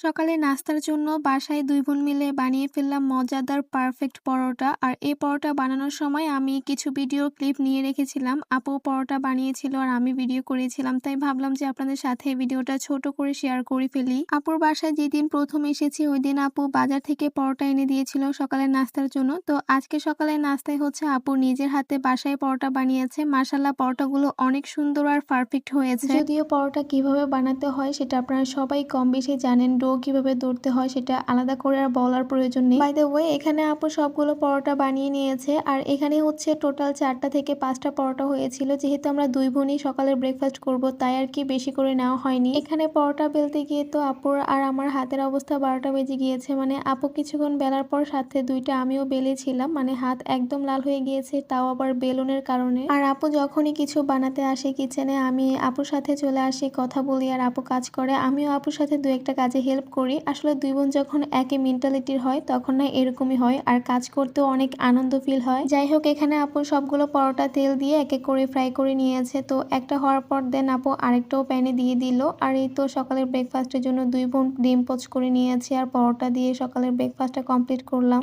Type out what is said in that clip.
সকালে নাস্তার জন্য বাসায় ২ বোন মিলে বানিয়ে ফেললাম মজাদার পারফেক্ট পরোটা। আর এই পরোটা বানানোর সময় আমি কিছু ভিডিও ক্লিপ নিয়ে রেখেছিলাম। আপু পরোটা বানিয়েছিল আর আমি ভিডিও করেছিলাম, তাই ভাবলাম যে আপনাদের সাথে ভিডিওটা ছোট করে শেয়ার করে ফেলি। আপুর বাসায় যেদিন প্রথম এসেছি ওই দিন আপু বাজার থেকে পরোটা এনে দিয়েছিল সকালের নাস্তার জন্য। তো আজকে সকালের নাস্তায় হচ্ছে আপু নিজের হাতে বাসায় পরোটা বানিয়েছে। মাশাআল্লাহ, পরোটাগুলো অনেক সুন্দর আর পারফেক্ট হয়েছে। যদিও পরোটা কিভাবে বানাতে হয় সেটা আপনারা সবাই কম বেশি জানেন, ডো কিভাবে ধরতে হয় সেটা আলাদা করে আর বলার প্রয়োজন নেই। বাই দ্য ওয়ে, এখানে আপু সবগুলো পরোটা বানিয়ে নিয়েছে। আর এখানে হচ্ছে টোটাল 4টা থেকে 5টা পরোটা হয়েছিল। যেহেতু আমরা 2 বোনই সকালের ব্রেকফাস্ট করব তাই আর কি বেশি করে নেওয়া হয়নি। এখানে পরোটা বেলতে গিয়ে তো আপুর আর আমার হাতের অবস্থা 12টা বেজে গিয়েছে। মানে আপু কিছুক্ষণ বেলার পর সাথে 2টা আমিও বেলেছিলাম, মানে হাত একদম লাল হয়ে গিয়েছে, তাও আবার বেলুনের কারণে। আর আপু যখনই কিছু বানাতে আসে কিচেনে আমি আপুর সাথে চলে আসি, কথা বলি আর আপু কাজ করে, আমিও আপুর সাথে 2-একটা কাজে হেল্প করি। আসলে 2 বোন যখন একই মেন্টালিটির হয় তখন না এরকমই হয়, আর কাজ করতেও অনেক আনন্দ ফিল হয়। যাই হোক, এখানে আপু সবগুলো পরোটা তেল দিয়ে এক এক করে ফ্রাই করে নিয়েছে। তো একটা হওয়ার পর দেন আপু আরেকটাও প্যানে দিয়ে দিল। আর এই তো সকালের ব্রেকফাস্টের জন্য 2 বোন ডিম পোচ করে নিয়েছে আর পরোটা দিয়ে সকালের ব্রেকফাস্টটা কমপ্লিট করলাম।